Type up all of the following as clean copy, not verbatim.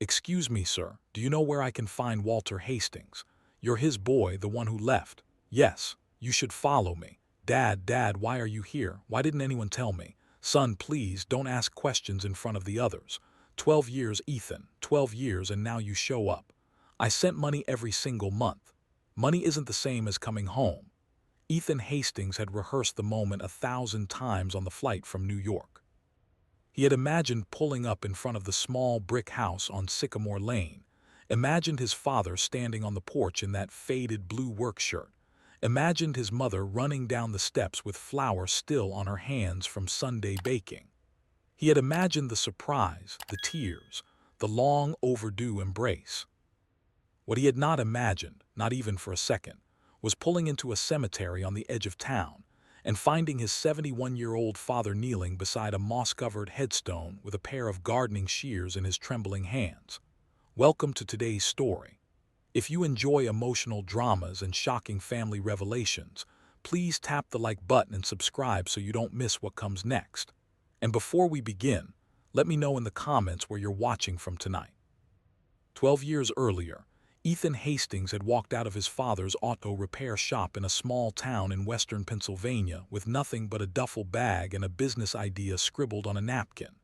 "Excuse me, sir, do you know where I can find Walter Hastings? You're his boy, the one who left." "Yes, you should follow me." Dad, why are you here? Why didn't anyone tell me?" "Son, please, don't ask questions in front of the others." 12 years, Ethan, 12 years, and now you show up. I sent money every single month. Money isn't the same as coming home." Ethan Hastings had rehearsed the moment 1,000 times on the flight from New York. He had imagined pulling up in front of the small brick house on Sycamore Lane, imagined his father standing on the porch in that faded blue work shirt, imagined his mother running down the steps with flour still on her hands from Sunday baking. He had imagined the surprise, the tears, the long overdue embrace. What he had not imagined, not even for a second, was pulling into a cemetery on the edge of town and finding his 71-year-old father kneeling beside a moss-covered headstone with a pair of gardening shears in his trembling hands. Welcome to today's story. If you enjoy emotional dramas and shocking family revelations, please tap the like button and subscribe so you don't miss what comes next. And before we begin, let me know in the comments where you're watching from tonight. 12 years earlier, Ethan Hastings had walked out of his father's auto repair shop in a small town in western Pennsylvania with nothing but a duffel bag and a business idea scribbled on a napkin.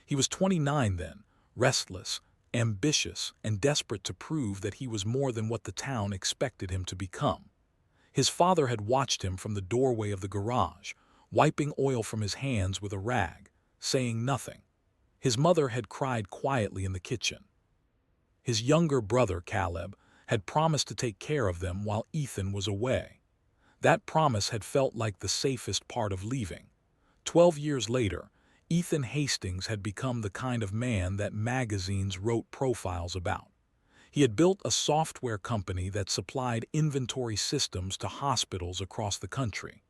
He was 29 then, restless, ambitious, and desperate to prove that he was more than what the town expected him to become. His father had watched him from the doorway of the garage, wiping oil from his hands with a rag, saying nothing. His mother had cried quietly in the kitchen. His younger brother, Caleb, had promised to take care of them while Ethan was away. That promise had felt like the safest part of leaving. 12 years later, Ethan Hastings had become the kind of man that magazines wrote profiles about. He had built a software company that supplied inventory systems to hospitals across the country.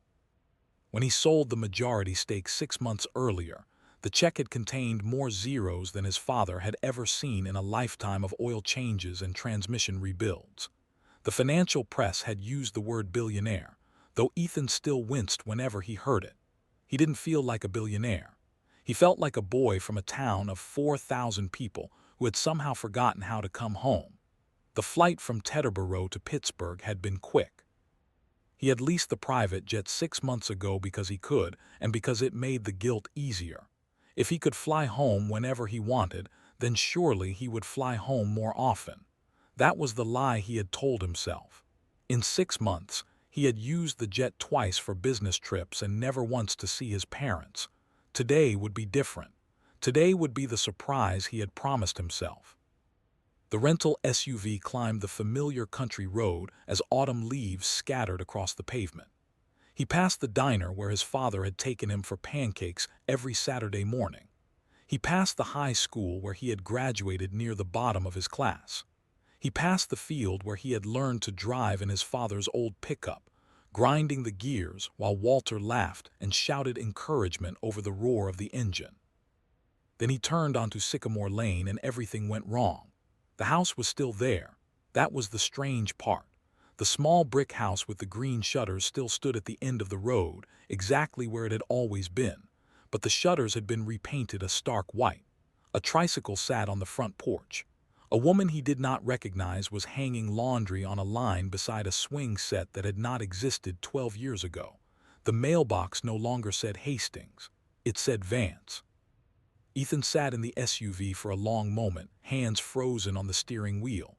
When he sold the majority stake 6 months earlier, the check had contained more zeros than his father had ever seen in a lifetime of oil changes and transmission rebuilds. The financial press had used the word billionaire, though Ethan still winced whenever he heard it. He didn't feel like a billionaire. He felt like a boy from a town of 4,000 people who had somehow forgotten how to come home. The flight from Teterboro to Pittsburgh had been quick. He had leased the private jet 6 months ago because he could, and because it made the guilt easier. If he could fly home whenever he wanted, then surely he would fly home more often. That was the lie he had told himself. In 6 months, he had used the jet twice for business trips and never once to see his parents. Today would be different. Today would be the surprise he had promised himself. The rental SUV climbed the familiar country road as autumn leaves scattered across the pavement. He passed the diner where his father had taken him for pancakes every Saturday morning. He passed the high school where he had graduated near the bottom of his class. He passed the field where he had learned to drive in his father's old pickup, grinding the gears while Walter laughed and shouted encouragement over the roar of the engine. Then he turned onto Sycamore Lane and everything went wrong. The house was still there. That was the strange part. The small brick house with the green shutters still stood at the end of the road, exactly where it had always been, but the shutters had been repainted a stark white. A tricycle sat on the front porch. A woman he did not recognize was hanging laundry on a line beside a swing set that had not existed 12 years ago. The mailbox no longer said Hastings. It said Vance. Ethan sat in the SUV for a long moment, hands frozen on the steering wheel.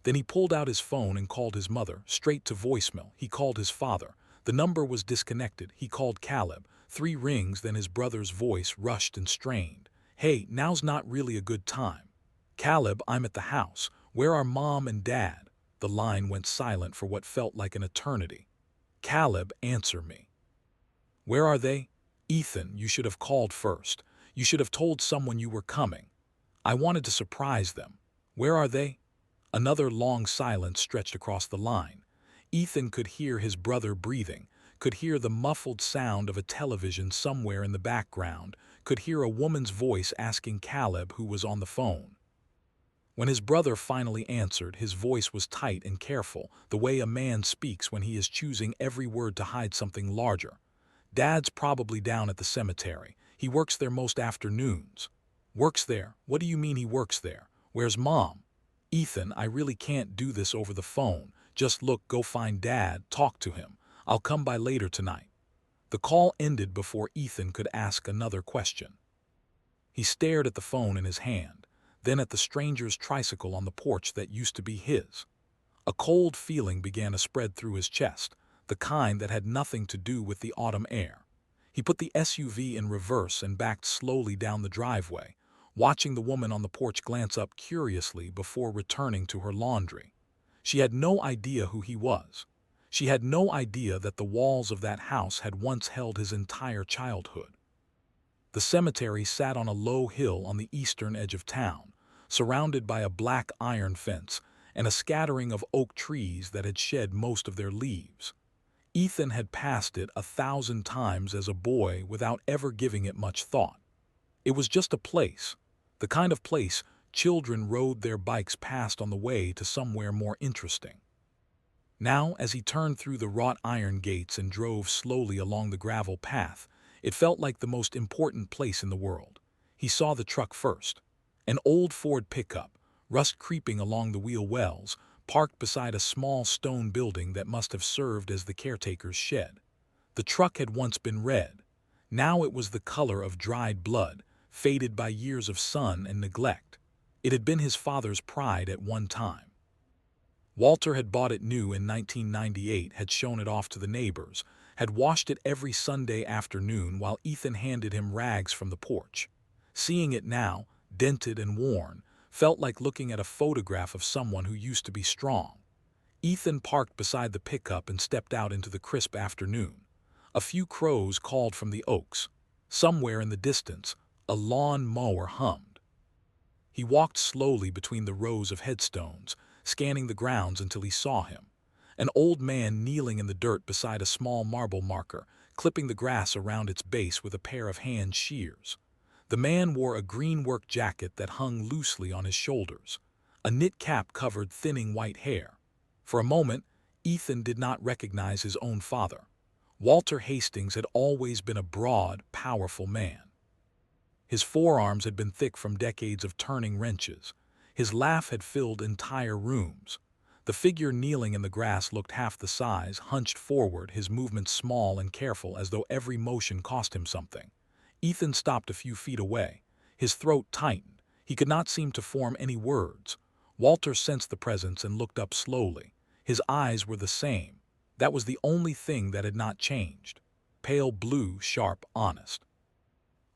Then he pulled out his phone and called his mother, straight to voicemail. He called his father. The number was disconnected. He called Caleb. 3 rings, then his brother's voice rushed and strained. "Hey, now's not really a good time." "Caleb, I'm at the house. Where are Mom and Dad?" The line went silent for what felt like an eternity. "Caleb, answer me." "Where are they?" "Ethan, you should have called first. You should have told someone you were coming. I wanted to surprise them. Where are they?" Another long silence stretched across the line. Ethan could hear his brother breathing, could hear the muffled sound of a television somewhere in the background, could hear a woman's voice asking Caleb who was on the phone. When his brother finally answered, his voice was tight and careful, the way a man speaks when he is choosing every word to hide something larger. "Dad's probably down at the cemetery. He works there most afternoons." "Works there? What do you mean he works there? Where's Mom? Ethan, I really can't do this over the phone. Just look, go find Dad, talk to him. I'll come by later tonight. The call ended before Ethan could ask another question. He stared at the phone in his hand, then at the stranger's tricycle on the porch that used to be his. A cold feeling began to spread through his chest, the kind that had nothing to do with the autumn air. He put the SUV in reverse and backed slowly down the driveway, watching the woman on the porch glance up curiously before returning to her laundry. She had no idea who he was. She had no idea that the walls of that house had once held his entire childhood. The cemetery sat on a low hill on the eastern edge of town, surrounded by a black iron fence and a scattering of oak trees that had shed most of their leaves. Ethan had passed it 1,000 times as a boy without ever giving it much thought. It was just a place, the kind of place children rode their bikes past on the way to somewhere more interesting. Now, as he turned through the wrought iron gates and drove slowly along the gravel path, it felt like the most important place in the world. He saw the truck first. An old Ford pickup, rust creeping along the wheel wells, parked beside a small stone building that must have served as the caretaker's shed. The truck had once been red. Now it was the color of dried blood, faded by years of sun and neglect. It had been his father's pride at one time. Walter had bought it new in 1998, had shown it off to the neighbors, had washed it every Sunday afternoon while Ethan handed him rags from the porch. Seeing it now, dented and worn, felt like looking at a photograph of someone who used to be strong. Ethan parked beside the pickup and stepped out into the crisp afternoon. A few crows called from the oaks. Somewhere in the distance, a lawn mower hummed. He walked slowly between the rows of headstones, scanning the grounds until he saw him. An old man kneeling in the dirt beside a small marble marker, clipping the grass around its base with a pair of hand shears. The man wore a green work jacket that hung loosely on his shoulders. A knit cap covered thinning white hair. For a moment, Ethan did not recognize his own father. Walter Hastings had always been a broad, powerful man. His forearms had been thick from decades of turning wrenches. His laugh had filled entire rooms. The figure kneeling in the grass looked half the size, hunched forward, his movements small and careful as though every motion cost him something. Ethan stopped a few feet away. His throat tightened. He could not seem to form any words. Walter sensed the presence and looked up slowly. His eyes were the same. That was the only thing that had not changed. Pale blue, sharp, honest.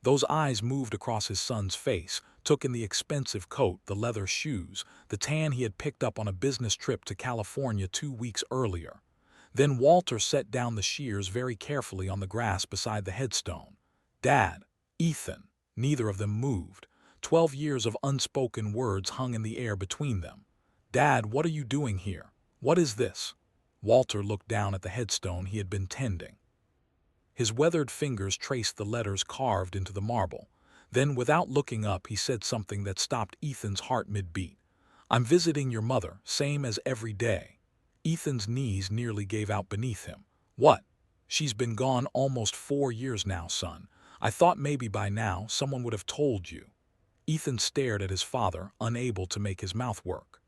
Those eyes moved across his son's face, took in the expensive coat, the leather shoes, the tan he had picked up on a business trip to California 2 weeks earlier. Then Walter set down the shears very carefully on the grass beside the headstone. Dad, Ethan, neither of them moved. 12 years of unspoken words hung in the air between them. Dad, what are you doing here? What is this? Walter looked down at the headstone he had been tending. His weathered fingers traced the letters carved into the marble. Then, without looking up, he said something that stopped Ethan's heart mid-beat. I'm visiting your mother, same as every day. Ethan's knees nearly gave out beneath him. What? She's been gone almost 4 years now, son. I thought maybe by now someone would have told you. Ethan stared at his father, unable to make his mouth work.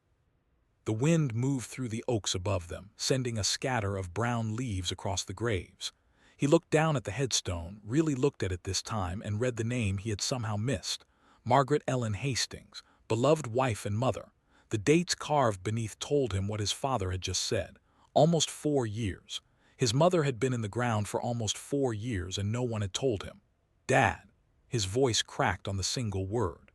The wind moved through the oaks above them, sending a scatter of brown leaves across the graves. He looked down at the headstone, really looked at it this time, and read the name he had somehow missed. Margaret Ellen Hastings, beloved wife and mother. The dates carved beneath told him what his father had just said. Almost 4 years. His mother had been in the ground for almost 4 years and no one had told him. Dad. His voice cracked on the single word.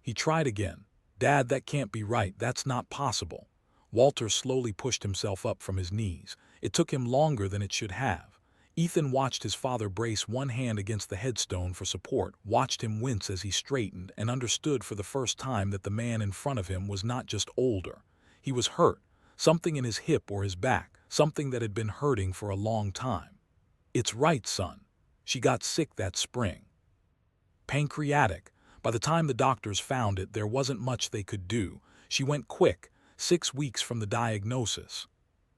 He tried again. Dad, that can't be right. That's not possible. Walter slowly pushed himself up from his knees. It took him longer than it should have. Ethan watched his father brace one hand against the headstone for support, watched him wince as he straightened, and understood for the first time that the man in front of him was not just older. He was hurt, something in his hip or his back, something that had been hurting for a long time. It's right, son. She got sick that spring. Pancreatic. By the time the doctors found it, there wasn't much they could do. She went quick, 6 weeks from the diagnosis.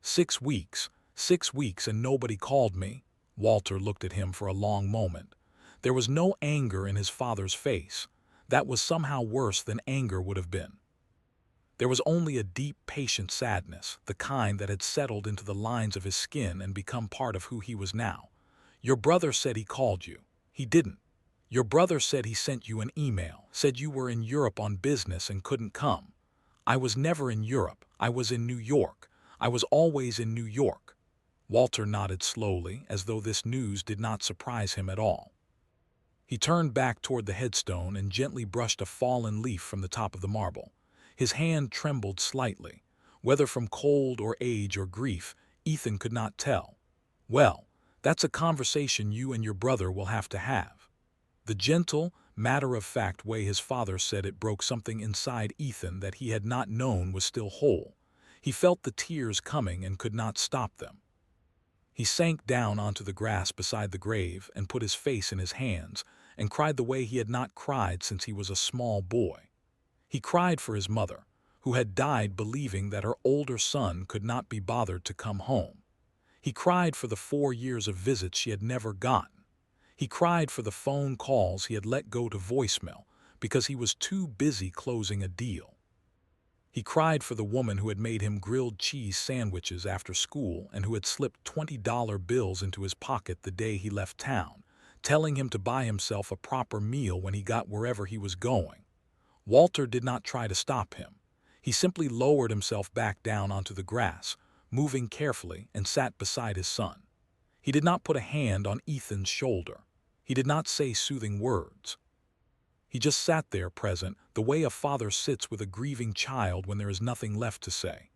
6 weeks. 6 weeks and nobody called me. Walter looked at him for a long moment. There was no anger in his father's face. that was somehow worse than anger would have been. There was only a deep, patient sadness, the kind that had settled into the lines of his skin and become part of who he was now. Your brother said he called you. He didn't. Your brother said he sent you an email, said you were in Europe on business and couldn't come. I was never in Europe. I was in New York. I was always in New York. Walter nodded slowly, as though this news did not surprise him at all. He turned back toward the headstone and gently brushed a fallen leaf from the top of the marble. His hand trembled slightly. Whether from cold or age or grief, Ethan could not tell. Well, that's a conversation you and your brother will have to have. The gentle, matter-of-fact way his father said it broke something inside Ethan that he had not known was still whole. He felt the tears coming and could not stop them. He sank down onto the grass beside the grave and put his face in his hands and cried the way he had not cried since he was a small boy. He cried for his mother, who had died believing that her older son could not be bothered to come home. He cried for the 4 years of visits she had never gotten. He cried for the phone calls he had let go to voicemail because he was too busy closing a deal. He cried for the woman who had made him grilled cheese sandwiches after school and who had slipped $20 bills into his pocket the day he left town, telling him to buy himself a proper meal when he got wherever he was going. Walter did not try to stop him. He simply lowered himself back down onto the grass, moving carefully, and sat beside his son. He did not put a hand on Ethan's shoulder. He did not say soothing words. He just sat there present, the way a father sits with a grieving child when there is nothing left to say.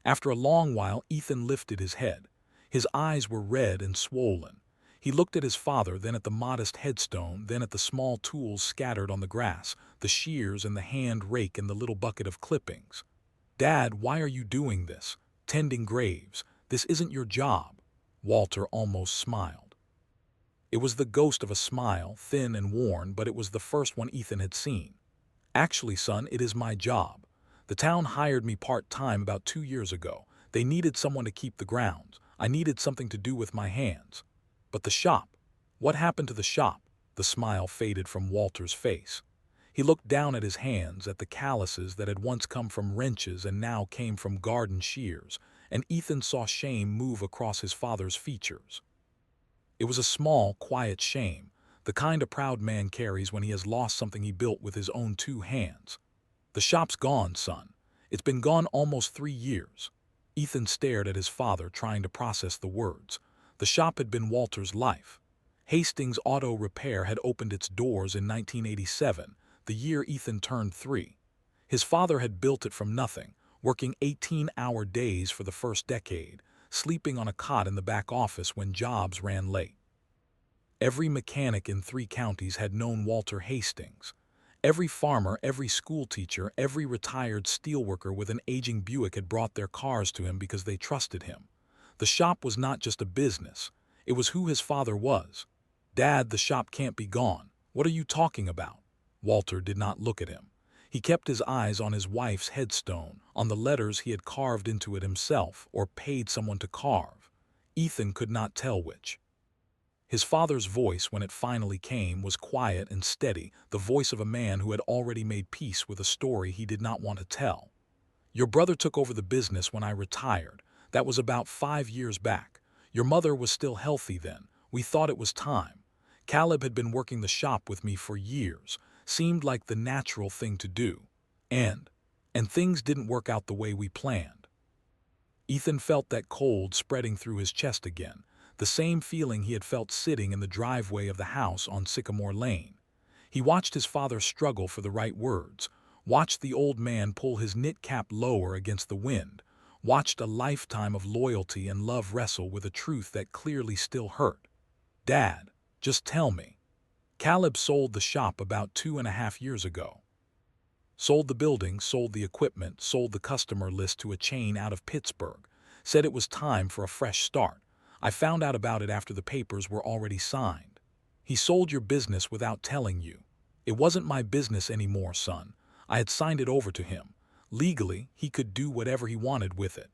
After a long while, Ethan lifted his head. His eyes were red and swollen. He looked at his father, then at the modest headstone, then at the small tools scattered on the grass, the shears and the hand rake and the little bucket of clippings. Dad, why are you doing this? Tending graves. This isn't your job. Walter almost smiled. It was the ghost of a smile, thin and worn, but it was the first one Ethan had seen. Actually, son, it is my job. The town hired me part-time about 2 years ago. They needed someone to keep the grounds. I needed something to do with my hands. But the shop, what happened to the shop? The smile faded from Walter's face. He looked down at his hands, at the calluses that had once come from wrenches and now came from garden shears, and Ethan saw shame move across his father's features. It was a small, quiet shame, the kind a proud man carries when he has lost something he built with his own 2 hands. The shop's gone, son. It's been gone almost 3 years. Ethan stared at his father, trying to process the words. The shop had been Walter's life. Hastings Auto Repair had opened its doors in 1987, the year Ethan turned 3. His father had built it from nothing, working 18-hour days for the first decade, sleeping on a cot in the back office when jobs ran late. Every mechanic in 3 counties had known Walter Hastings. Every farmer, every schoolteacher, every retired steelworker with an aging Buick had brought their cars to him because they trusted him. The shop was not just a business. It was who his father was. Dad, the shop can't be gone. What are you talking about? Walter did not look at him. He kept his eyes on his wife's headstone, on the letters he had carved into it himself or paid someone to carve. Ethan could not tell which. His father's voice, when it finally came, was quiet and steady, the voice of a man who had already made peace with a story he did not want to tell. Your brother took over the business when I retired. That was about 5 years back. Your mother was still healthy then. We thought it was time. Caleb had been working the shop with me for years. Seemed like the natural thing to do. And things didn't work out the way we planned. Ethan felt that cold spreading through his chest again, the same feeling he had felt sitting in the driveway of the house on Sycamore Lane. He watched his father struggle for the right words, watched the old man pull his knit cap lower against the wind, watched a lifetime of loyalty and love wrestle with a truth that clearly still hurt. Dad, just tell me. Caleb sold the shop about 2.5 years ago. Sold the building, sold the equipment, sold the customer list to a chain out of Pittsburgh, said it was time for a fresh start. I found out about it after the papers were already signed. He sold your business without telling you. It wasn't my business anymore, son. I had signed it over to him. Legally, he could do whatever he wanted with it.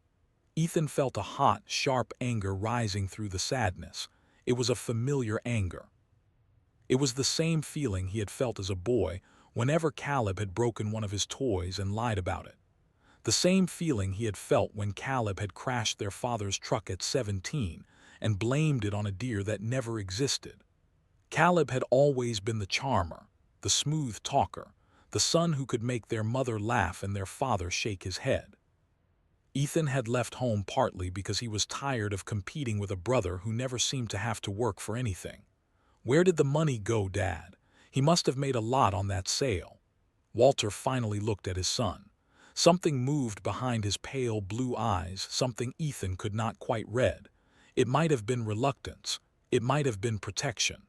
Ethan felt a hot, sharp anger rising through the sadness. It was a familiar anger. It was the same feeling he had felt as a boy whenever Caleb had broken one of his toys and lied about it. The same feeling he had felt when Caleb had crashed their father's truck at 17 and blamed it on a deer that never existed. Caleb had always been the charmer, the smooth talker, the son who could make their mother laugh and their father shake his head. Ethan had left home partly because he was tired of competing with a brother who never seemed to have to work for anything. "Where did the money go, Dad? He must have made a lot on that sale." Walter finally looked at his son. Something moved behind his pale blue eyes, something Ethan could not quite read. It might have been reluctance. It might have been protection.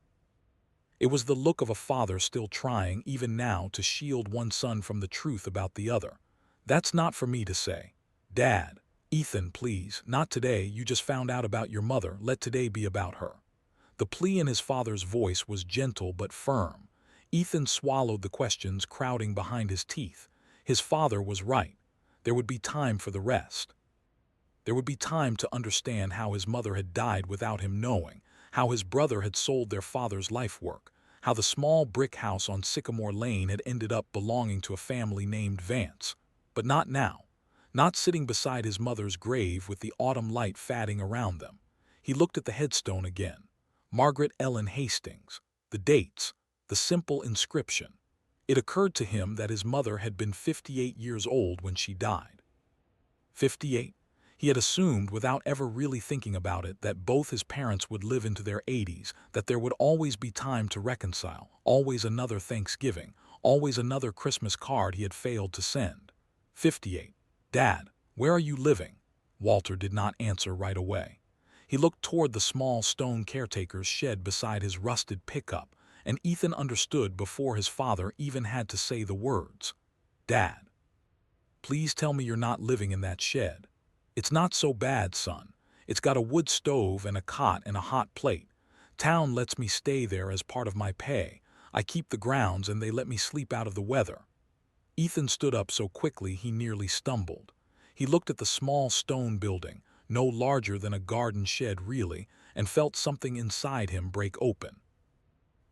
It was the look of a father still trying, even now, to shield one son from the truth about the other. "That's not for me to say. Dad." "Ethan, please, not today. You just found out about your mother. Let today be about her." The plea in his father's voice was gentle but firm. Ethan swallowed the questions crowding behind his teeth. His father was right. There would be time for the rest. There would be time to understand how his mother had died without him knowing, how his brother had sold their father's life work, how the small brick house on Sycamore Lane had ended up belonging to a family named Vance. But not now. Not sitting beside his mother's grave with the autumn light fading around them. He looked at the headstone again. Margaret Ellen Hastings. The dates. The simple inscription. It occurred to him that his mother had been 58 years old when she died. 58? He had assumed, without ever really thinking about it, that both his parents would live into their 80s, that there would always be time to reconcile, always another Thanksgiving, always another Christmas card he had failed to send. 58. "Dad, where are you living?" Walter did not answer right away. He looked toward the small stone caretaker's shed beside his rusted pickup, and Ethan understood before his father even had to say the words. "Dad, please tell me you're not living in that shed. It's not so bad, son. It's got a wood stove and a cot and a hot plate. Town lets me stay there as part of my pay. I keep the grounds and they let me sleep out of the weather." Ethan stood up so quickly he nearly stumbled. He looked at the small stone building, no larger than a garden shed really, and felt something inside him break open.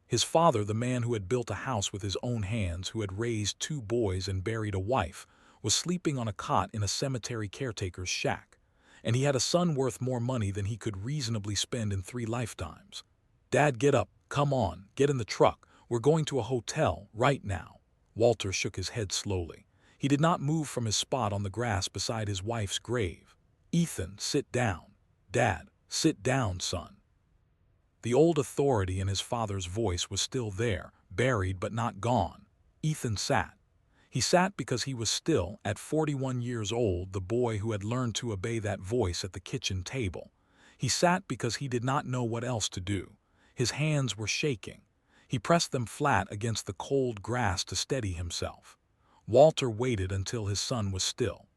His father, the man who had built a house with his own hands, who had raised 2 boys and buried a wife, was sleeping on a cot in a cemetery caretaker's shack. And he had a son worth more money than he could reasonably spend in 3 lifetimes. "Dad, get up. Come on, get in the truck. We're going to a hotel, right now." Walter shook his head slowly. He did not move from his spot on the grass beside his wife's grave. "Ethan, sit down." "Dad, sit down, son." The old authority in his father's voice was still there, buried but not gone. Ethan sat. He sat because he was still, at 41 years old, the boy who had learned to obey that voice at the kitchen table. He sat because he did not know what else to do. His hands were shaking. He pressed them flat against the cold grass to steady himself. Walter waited until his son was still.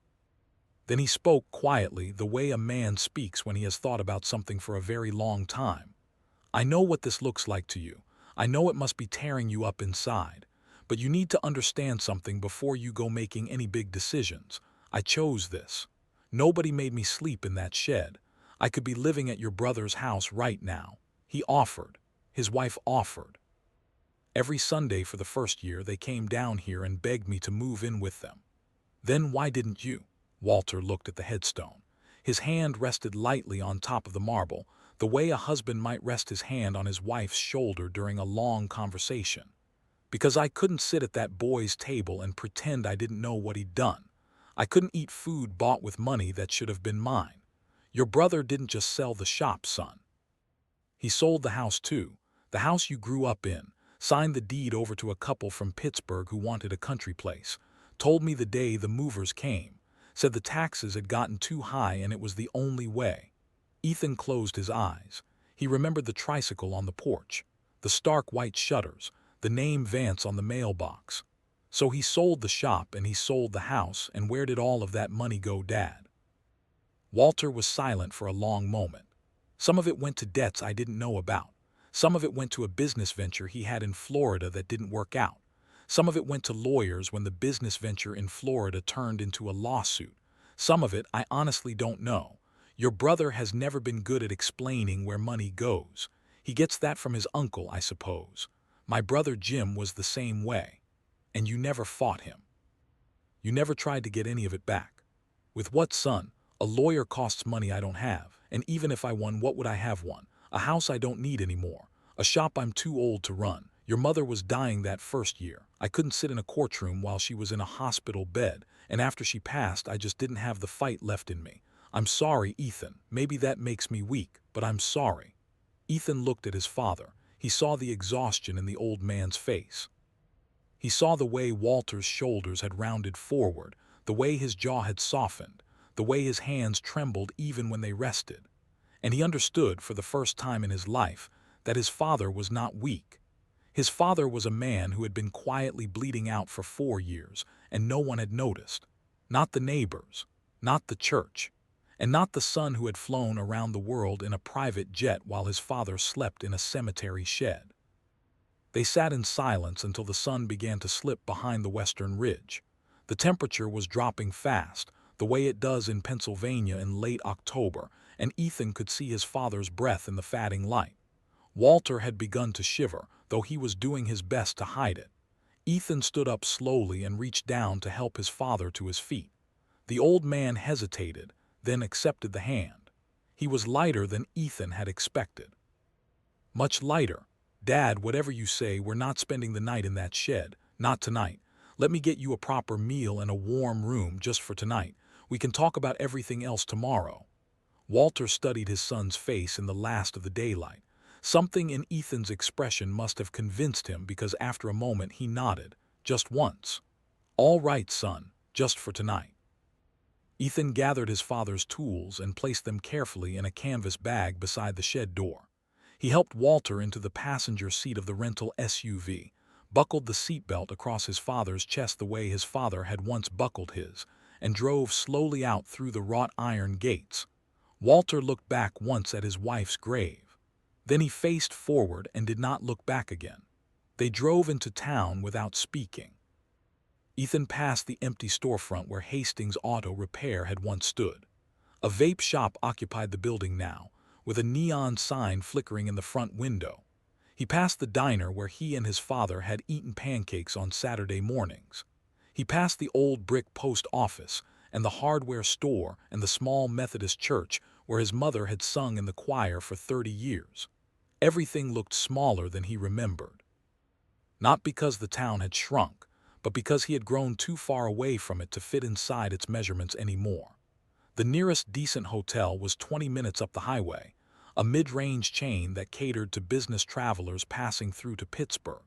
Then he spoke quietly, the way a man speaks when he has thought about something for a very long time. "I know what this looks like to you. I know it must be tearing you up inside. But you need to understand something before you go making any big decisions. I chose this. Nobody made me sleep in that shed. I could be living at your brother's house right now." He offered. His wife offered. "Every Sunday for the first year they came down here and begged me to move in with them." "Then why didn't you?" Walter looked at the headstone. His hand rested lightly on top of the marble, the way a husband might rest his hand on his wife's shoulder during a long conversation. "Because I couldn't sit at that boy's table and pretend I didn't know what he'd done. I couldn't eat food bought with money that should have been mine. Your brother didn't just sell the shop, son. He sold the house too, the house you grew up in, signed the deed over to a couple from Pittsburgh who wanted a country place, told me the day the movers came, said the taxes had gotten too high and it was the only way." Ethan closed his eyes. He remembered the tricycle on the porch, the stark white shutters, the name Vance on the mailbox. "So he sold the shop and he sold the house, and where did all of that money go, Dad?" Walter was silent for a long moment. "Some of it went to debts I didn't know about. Some of it went to a business venture he had in Florida that didn't work out. Some of it went to lawyers when the business venture in Florida turned into a lawsuit. Some of it I honestly don't know. Your brother has never been good at explaining where money goes. He gets that from his uncle, I suppose. My brother Jim was the same way." And you never fought him. You never tried to get any of it back. With what, son? A lawyer costs money I don't have, and even if I won, what would I have won? A house I don't need anymore. A shop I'm too old to run. Your mother was dying that first year. I couldn't sit in a courtroom while she was in a hospital bed, and after she passed, I just didn't have the fight left in me. I'm sorry, Ethan. Maybe that makes me weak, but I'm sorry. Ethan looked at his father. He saw the exhaustion in the old man's face. He saw the way Walter's shoulders had rounded forward, the way his jaw had softened, the way his hands trembled even when they rested. And he understood for the first time in his life that his father was not weak. His father was a man who had been quietly bleeding out for 4 years, and no one had noticed. Not the neighbors, not the church, and not the son who had flown around the world in a private jet while his father slept in a cemetery shed. They sat in silence until the sun began to slip behind the western ridge. The temperature was dropping fast, the way it does in Pennsylvania in late October, and Ethan could see his father's breath in the fading light. Walter had begun to shiver, though he was doing his best to hide it. Ethan stood up slowly and reached down to help his father to his feet. The old man hesitated, then accepted the hand. He was lighter than Ethan had expected. Much lighter. Dad, whatever you say, we're not spending the night in that shed. Not tonight. Let me get you a proper meal and a warm room just for tonight. We can talk about everything else tomorrow. Walter studied his son's face in the last of the daylight. Something in Ethan's expression must have convinced him because after a moment he nodded, just once. All right, son, just for tonight. Ethan gathered his father's tools and placed them carefully in a canvas bag beside the shed door. He helped Walter into the passenger seat of the rental SUV, buckled the seatbelt across his father's chest the way his father had once buckled his, and drove slowly out through the wrought iron gates. Walter looked back once at his wife's grave. Then he faced forward and did not look back again. They drove into town without speaking. Ethan passed the empty storefront where Hastings Auto Repair had once stood. A vape shop occupied the building now, with a neon sign flickering in the front window. He passed the diner where he and his father had eaten pancakes on Saturday mornings. He passed the old brick post office and the hardware store and the small Methodist church where his mother had sung in the choir for 30 years. Everything looked smaller than he remembered. Not because the town had shrunk, but because he had grown too far away from it to fit inside its measurements anymore. The nearest decent hotel was 20 minutes up the highway, a mid-range chain that catered to business travelers passing through to Pittsburgh.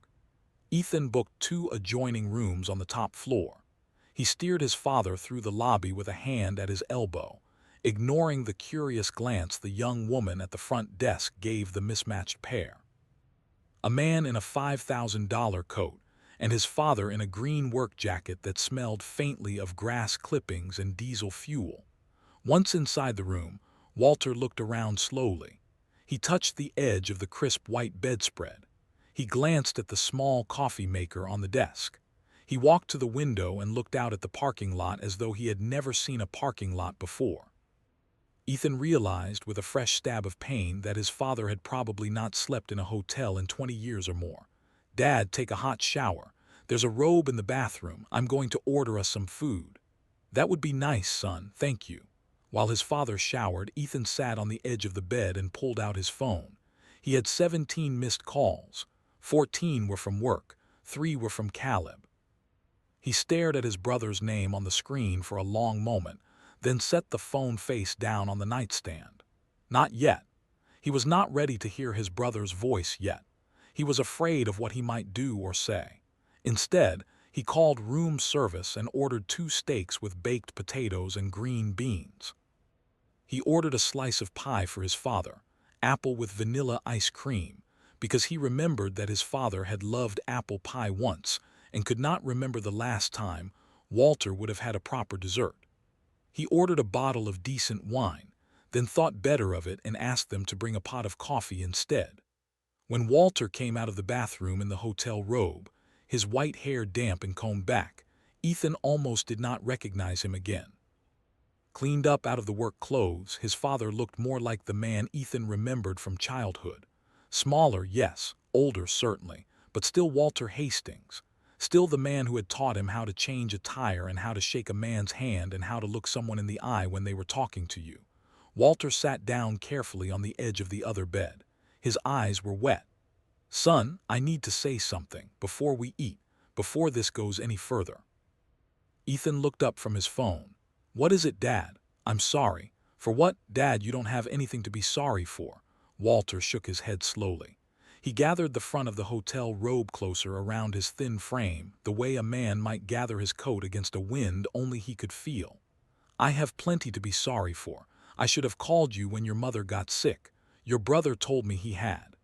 Ethan booked 2 adjoining rooms on the top floor. He steered his father through the lobby with a hand at his elbow, ignoring the curious glance the young woman at the front desk gave the mismatched pair. A man in a $5,000 coat, and his father in a green work jacket that smelled faintly of grass clippings and diesel fuel. Once inside the room, Walter looked around slowly. He touched the edge of the crisp white bedspread. He glanced at the small coffee maker on the desk. He walked to the window and looked out at the parking lot as though he had never seen a parking lot before. Ethan realized with a fresh stab of pain that his father had probably not slept in a hotel in 20 years or more. Dad, take a hot shower. There's a robe in the bathroom. I'm going to order us some food. That would be nice, son, thank you. While his father showered, Ethan sat on the edge of the bed and pulled out his phone. He had 17 missed calls. 14 were from work. 3 were from Caleb. He stared at his brother's name on the screen for a long moment, then set the phone face down on the nightstand. Not yet. He was not ready to hear his brother's voice yet. He was afraid of what he might do or say. Instead, he called room service and ordered 2 steaks with baked potatoes and green beans. He ordered a slice of pie for his father, apple with vanilla ice cream, because he remembered that his father had loved apple pie once and could not remember the last time Walter would have had a proper dessert. He ordered a bottle of decent wine, then thought better of it and asked them to bring a pot of coffee instead. When Walter came out of the bathroom in the hotel robe, his white hair damp and combed back, Ethan almost did not recognize him again. Cleaned up out of the work clothes, his father looked more like the man Ethan remembered from childhood. Smaller, yes, older certainly, but still Walter Hastings. Still the man who had taught him how to change a tire and how to shake a man's hand and how to look someone in the eye when they were talking to you. Walter sat down carefully on the edge of the other bed. His eyes were wet. "Son, I need to say something, before we eat, before this goes any further." Ethan looked up from his phone. "What is it, Dad? I'm sorry." "For what, Dad? You don't have anything to be sorry for." Walter shook his head slowly. He gathered the front of the hotel robe closer around his thin frame, the way a man might gather his coat against a wind only he could feel. "I have plenty to be sorry for. I should have called you when your mother got sick. Your brother told me he had.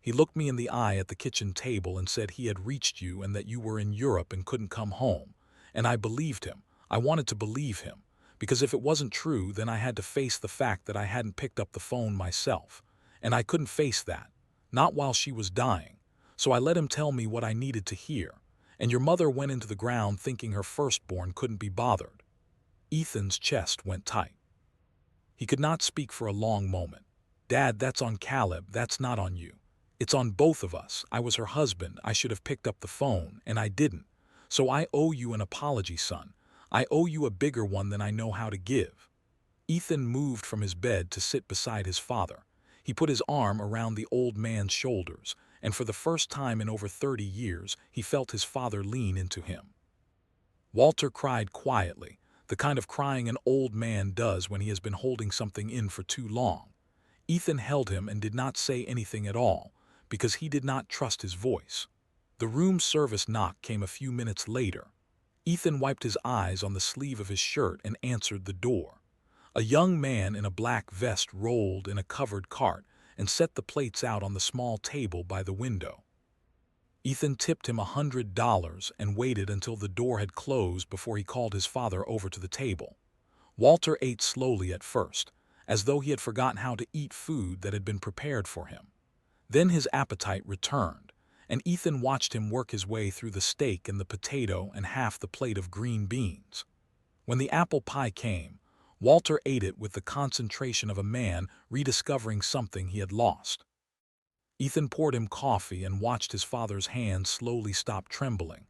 He looked me in the eye at the kitchen table and said he had reached you and that you were in Europe and couldn't come home. And I believed him. I wanted to believe him. Because if it wasn't true, then I had to face the fact that I hadn't picked up the phone myself. And I couldn't face that. Not while she was dying. So I let him tell me what I needed to hear. And your mother went into the ground thinking her firstborn couldn't be bothered." Ethan's chest went tight. He could not speak for a long moment. "Dad, that's on Caleb, that's not on you. It's on both of us. I was her husband. I should have picked up the phone, and I didn't. So I owe you an apology, son. I owe you a bigger one than I know how to give." Ethan moved from his bed to sit beside his father. He put his arm around the old man's shoulders, and for the first time in over 30 years, he felt his father lean into him. Walter cried quietly, the kind of crying an old man does when he has been holding something in for too long. Ethan held him and did not say anything at all, because he did not trust his voice. The room service knock came a few minutes later. Ethan wiped his eyes on the sleeve of his shirt and answered the door. A young man in a black vest rolled in a covered cart and set the plates out on the small table by the window. Ethan tipped him $100 and waited until the door had closed before he called his father over to the table. Walter ate slowly at first, as though he had forgotten how to eat food that had been prepared for him. Then his appetite returned, and Ethan watched him work his way through the steak and the potato and half the plate of green beans. When the apple pie came, Walter ate it with the concentration of a man rediscovering something he had lost. Ethan poured him coffee and watched his father's hands slowly stop trembling.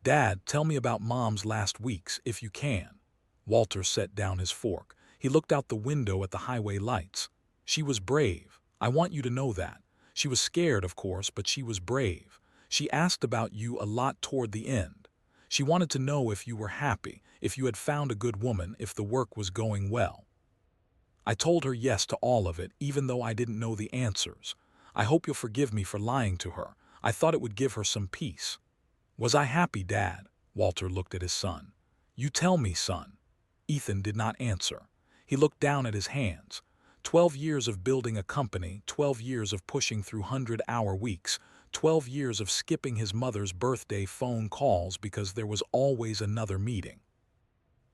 "Dad, tell me about Mom's last weeks, if you can." Walter set down his fork. He looked out the window at the highway lights. "She was brave. I want you to know that. She was scared, of course, but she was brave. She asked about you a lot toward the end. She wanted to know if you were happy, if you had found a good woman, if the work was going well. I told her yes to all of it, even though I didn't know the answers. I hope you'll forgive me for lying to her. I thought it would give her some peace." "Was I happy, Dad?" Walter looked at his son. "You tell me, son." Ethan did not answer. He looked down at his hands. 12 years of building a company, 12 years of pushing through 100-hour weeks, 12 years of skipping his mother's birthday phone calls because there was always another meeting.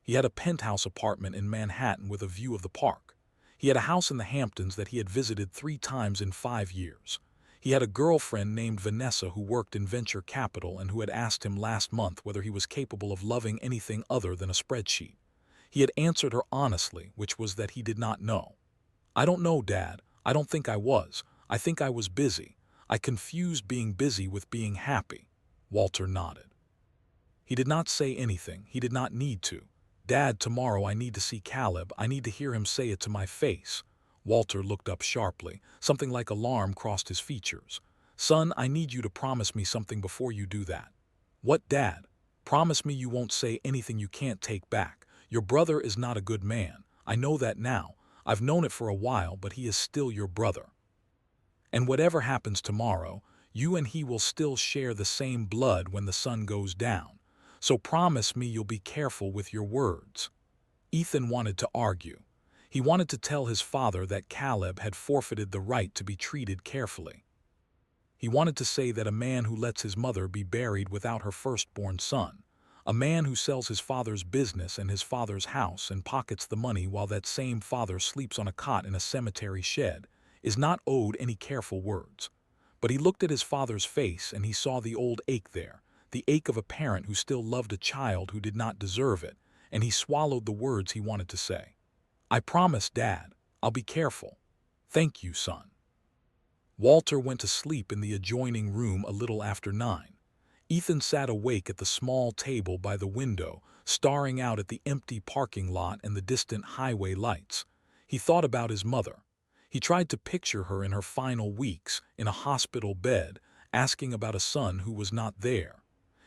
He had a penthouse apartment in Manhattan with a view of the park. He had a house in the Hamptons that he had visited 3 times in 5 years. He had a girlfriend named Vanessa who worked in venture capital and who had asked him last month whether he was capable of loving anything other than a spreadsheet. He had answered her honestly, which was that he did not know. "I don't know, Dad. I don't think I was. I think I was busy. I confused being busy with being happy." Walter nodded. He did not say anything. He did not need to. "Dad, tomorrow I need to see Caleb. I need to hear him say it to my face." Walter looked up sharply. Something like alarm crossed his features. "Son, I need you to promise me something before you do that." "What, Dad?" "Promise me you won't say anything you can't take back. Your brother is not a good man. I know that now. I've known it for a while, but he is still your brother. And whatever happens tomorrow, you and he will still share the same blood when the sun goes down. So promise me you'll be careful with your words." Ethan wanted to argue. He wanted to tell his father that Caleb had forfeited the right to be treated carefully. He wanted to say that a man who lets his mother be buried without her firstborn son, a man who sells his father's business and his father's house and pockets the money while that same father sleeps on a cot in a cemetery shed, is not owed any careful words. But he looked at his father's face and he saw the old ache there, the ache of a parent who still loved a child who did not deserve it, and he swallowed the words he wanted to say. "I promise, Dad. I'll be careful." "Thank you, son." Walter went to sleep in the adjoining room a little after 9. Ethan sat awake at the small table by the window, staring out at the empty parking lot and the distant highway lights. He thought about his mother. He tried to picture her in her final weeks, in a hospital bed, asking about a son who was not there.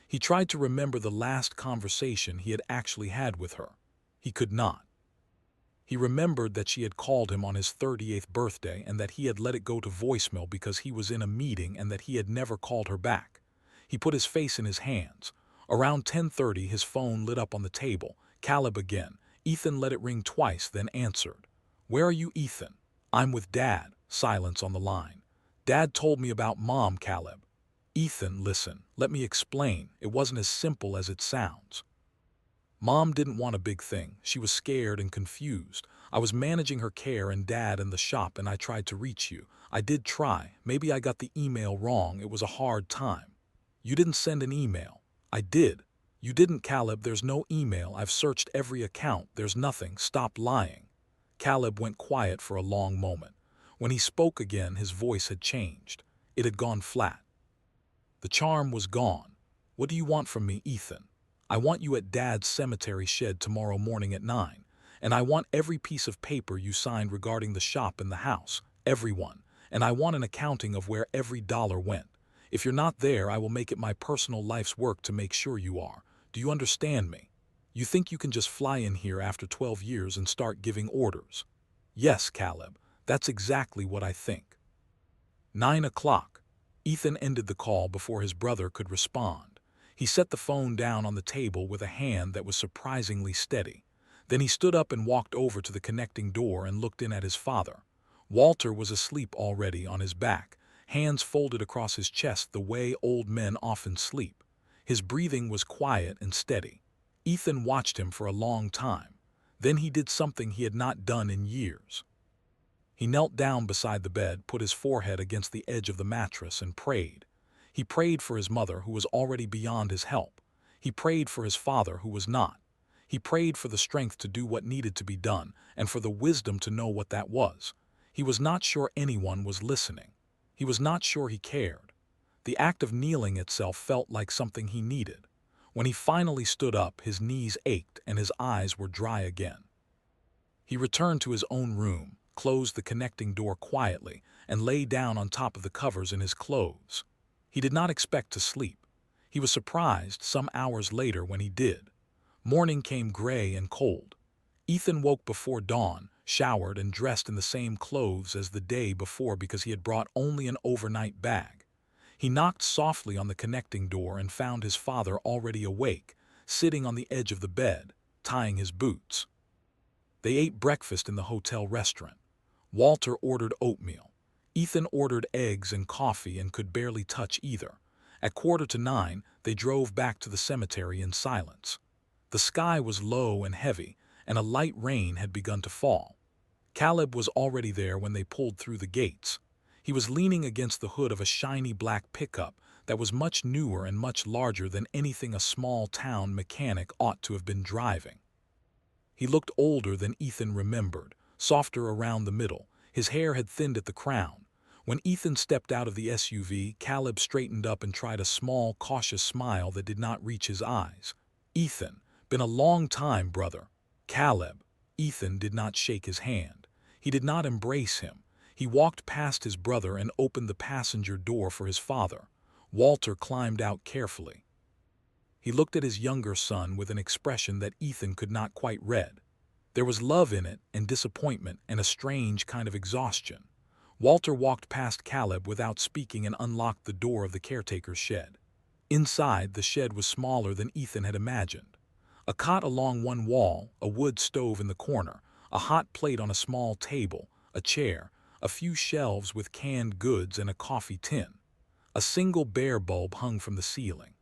He tried to remember the last conversation he had actually had with her. He could not. He remembered that she had called him on his 38th birthday and that he had let it go to voicemail because he was in a meeting and that he had never called her back. He put his face in his hands. Around 10:30, his phone lit up on the table. Caleb again. Ethan let it ring twice, then answered. "Where are you, Ethan?" "I'm with Dad." Silence on the line. "Dad told me about Mom, Caleb." "Ethan, listen, let me explain. It wasn't as simple as it sounds. Mom didn't want a big thing. She was scared and confused. I was managing her care and Dad in the shop and I tried to reach you. I did try. Maybe I got the email wrong. It was a hard time." "You didn't send an email." "I did." "You didn't, Caleb. There's no email. I've searched every account. There's nothing. Stop lying." Caleb went quiet for a long moment. When he spoke again, his voice had changed. It had gone flat. The charm was gone. "What do you want from me, Ethan?" "I want you at Dad's cemetery shed tomorrow morning at 9. And I want every piece of paper you signed regarding the shop and the house. Everyone. And I want an accounting of where every dollar went. If you're not there, I will make it my personal life's work to make sure you are. Do you understand me? You think you can just fly in here after 12 years and start giving orders?" "Yes, Caleb. That's exactly what I think." 9 o'clock. Ethan ended the call before his brother could respond. He set the phone down on the table with a hand that was surprisingly steady. Then he stood up and walked over to the connecting door and looked in at his father. Walter was asleep already on his back, hands folded across his chest the way old men often sleep. His breathing was quiet and steady. Ethan watched him for a long time. Then he did something he had not done in years. He knelt down beside the bed, put his forehead against the edge of the mattress, and prayed. He prayed for his mother, who was already beyond his help. He prayed for his father, who was not. He prayed for the strength to do what needed to be done, and for the wisdom to know what that was. He was not sure anyone was listening. He was not sure he cared. The act of kneeling itself felt like something he needed. When he finally stood up, his knees ached and his eyes were dry again. He returned to his own room, closed the connecting door quietly, and lay down on top of the covers in his clothes. He did not expect to sleep. He was surprised some hours later when he did. Morning came gray and cold. Ethan woke before dawn, showered and dressed in the same clothes as the day before because he had brought only an overnight bag. He knocked softly on the connecting door and found his father already awake, sitting on the edge of the bed, tying his boots. They ate breakfast in the hotel restaurant. Walter ordered oatmeal. Ethan ordered eggs and coffee and could barely touch either. At 9:15, they drove back to the cemetery in silence. The sky was low and heavy, and a light rain had begun to fall. Caleb was already there when they pulled through the gates. He was leaning against the hood of a shiny black pickup that was much newer and much larger than anything a small-town mechanic ought to have been driving. He looked older than Ethan remembered, softer around the middle. His hair had thinned at the crown. When Ethan stepped out of the SUV, Caleb straightened up and tried a small, cautious smile that did not reach his eyes. "Ethan, been a long time, brother." "Caleb." Ethan did not shake his hand. He did not embrace him. He walked past his brother and opened the passenger door for his father. Walter climbed out carefully. He looked at his younger son with an expression that Ethan could not quite read. There was love in it, and disappointment, and a strange kind of exhaustion. Walter walked past Caleb without speaking and unlocked the door of the caretaker's shed. Inside, the shed was smaller than Ethan had imagined. A cot along one wall, a wood stove in the corner, a hot plate on a small table, a chair, a few shelves with canned goods and a coffee tin. A single bare bulb hung from the ceiling.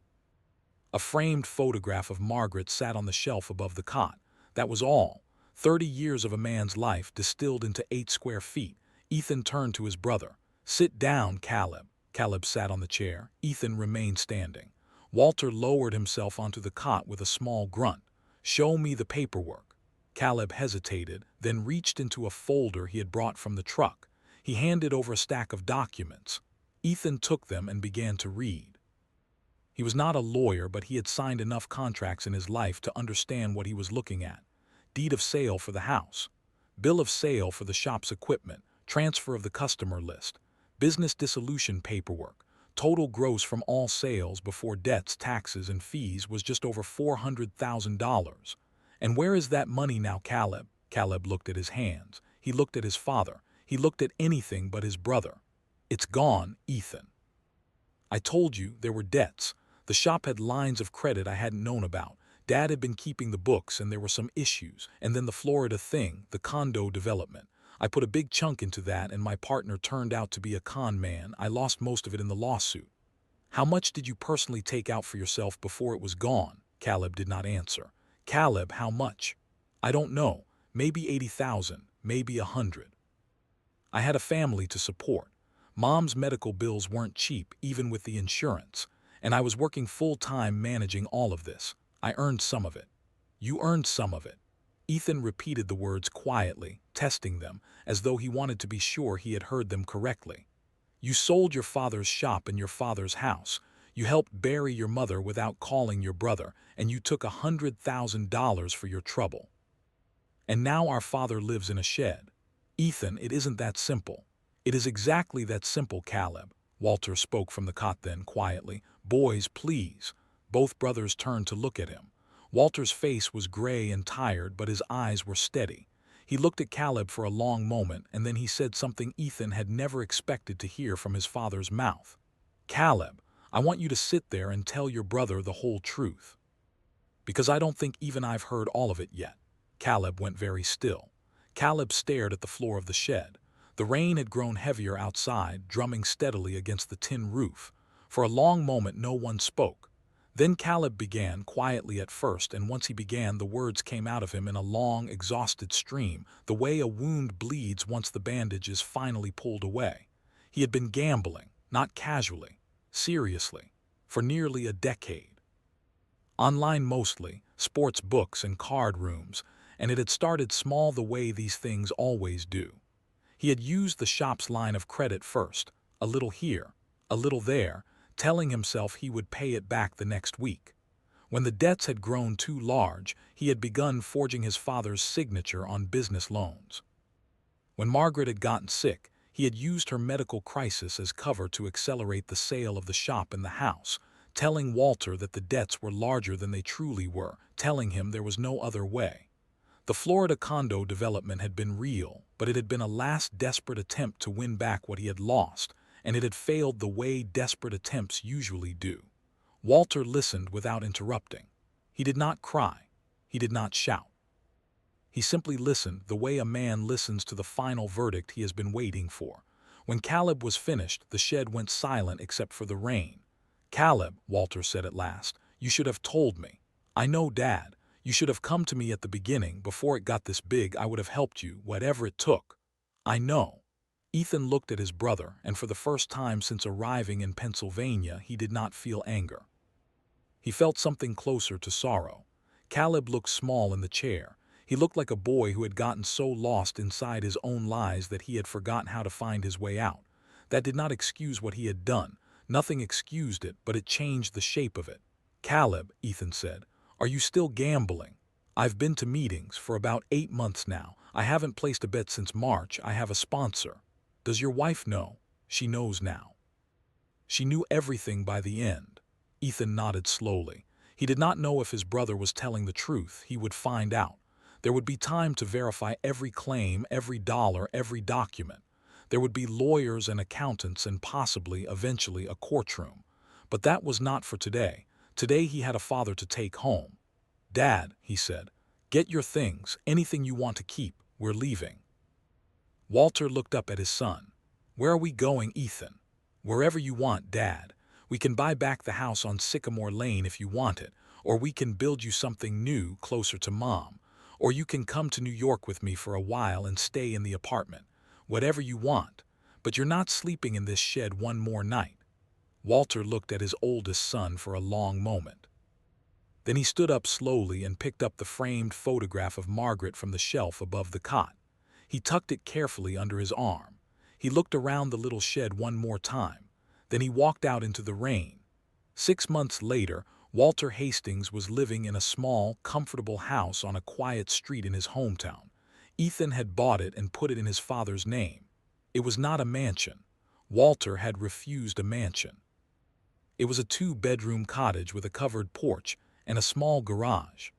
A framed photograph of Margaret sat on the shelf above the cot. That was all. 30 years of a man's life distilled into 8 square feet. Ethan turned to his brother. "Sit down, Caleb." Caleb sat on the chair. Ethan remained standing. Walter lowered himself onto the cot with a small grunt. "Show me the paperwork." Caleb hesitated, then reached into a folder he had brought from the truck. He handed over a stack of documents. Ethan took them and began to read. He was not a lawyer, but he had signed enough contracts in his life to understand what he was looking at. Deed of sale for the house. Bill of sale for the shop's equipment. Transfer of the customer list. Business dissolution paperwork. Total gross from all sales before debts, taxes, and fees was just over $400,000. And where is that money now, Caleb? Caleb looked at his hands. He looked at his father. He looked at anything but his brother. It's gone, Ethan. I told you there were debts. The shop had lines of credit I hadn't known about. Dad had been keeping the books and there were some issues. And then the Florida thing, the condo development. I put a big chunk into that and my partner turned out to be a con man. I lost most of it in the lawsuit. How much did you personally take out for yourself before it was gone? Caleb did not answer. Caleb, how much? I don't know. Maybe 80,000, maybe 100. I had a family to support. Mom's medical bills weren't cheap, even with the insurance. And I was working full-time managing all of this. I earned some of it. You earned some of it. Ethan repeated the words quietly, testing them, as though he wanted to be sure he had heard them correctly. You sold your father's shop and your father's house. You helped bury your mother without calling your brother, and you took $100,000 for your trouble. And now our father lives in a shed. Ethan, it isn't that simple. It is exactly that simple, Caleb. Walter spoke from the cot then, quietly. Boys, please. Both brothers turned to look at him. Walter's face was gray and tired, but his eyes were steady. He looked at Caleb for a long moment, and then he said something Ethan had never expected to hear from his father's mouth. Caleb, I want you to sit there and tell your brother the whole truth. Because I don't think even I've heard all of it yet. Caleb went very still. Caleb stared at the floor of the shed. The rain had grown heavier outside, drumming steadily against the tin roof. For a long moment no one spoke. Then Caleb began, quietly at first, and once he began, the words came out of him in a long, exhausted stream, the way a wound bleeds once the bandage is finally pulled away. He had been gambling, not casually, seriously, for nearly a decade. Online mostly, sports books and card rooms, and it had started small the way these things always do. He had used the shop's line of credit first, a little here, a little there, telling himself he would pay it back the next week. When the debts had grown too large, he had begun forging his father's signature on business loans. When Margaret had gotten sick, he had used her medical crisis as cover to accelerate the sale of the shop and the house, telling Walter that the debts were larger than they truly were, telling him there was no other way. The Florida condo development had been real, but it had been a last desperate attempt to win back what he had lost, and it had failed the way desperate attempts usually do. Walter listened without interrupting. He did not cry. He did not shout. He simply listened the way a man listens to the final verdict he has been waiting for. When Caleb was finished, the shed went silent except for the rain. Caleb, Walter said at last, you should have told me. I know, Dad. You should have come to me at the beginning. Before it got this big, I would have helped you, whatever it took. I know. Ethan looked at his brother, and for the first time since arriving in Pennsylvania, he did not feel anger. He felt something closer to sorrow. Caleb looked small in the chair. He looked like a boy who had gotten so lost inside his own lies that he had forgotten how to find his way out. That did not excuse what he had done. Nothing excused it, but it changed the shape of it. Caleb, Ethan said, are you still gambling? I've been to meetings for about 8 months now. I haven't placed a bet since March. I have a sponsor. Does your wife know? She knows now. She knew everything by the end. Ethan nodded slowly. He did not know if his brother was telling the truth. He would find out. There would be time to verify every claim, every dollar, every document. There would be lawyers and accountants and possibly, eventually, a courtroom. But that was not for today. Today he had a father to take home. Dad, he said, get your things, anything you want to keep. We're leaving. Walter looked up at his son. Where are we going, Ethan? Wherever you want, Dad. We can buy back the house on Sycamore Lane if you want it, or we can build you something new closer to Mom, or you can come to New York with me for a while and stay in the apartment. Whatever you want, but you're not sleeping in this shed one more night. Walter looked at his oldest son for a long moment. Then he stood up slowly and picked up the framed photograph of Margaret from the shelf above the cot. He tucked it carefully under his arm. He looked around the little shed one more time. Then he walked out into the rain. 6 months later, Walter Hastings was living in a small, comfortable house on a quiet street in his hometown. Ethan had bought it and put it in his father's name. It was not a mansion. Walter had refused a mansion. It was a 2-bedroom cottage with a covered porch and a small garage.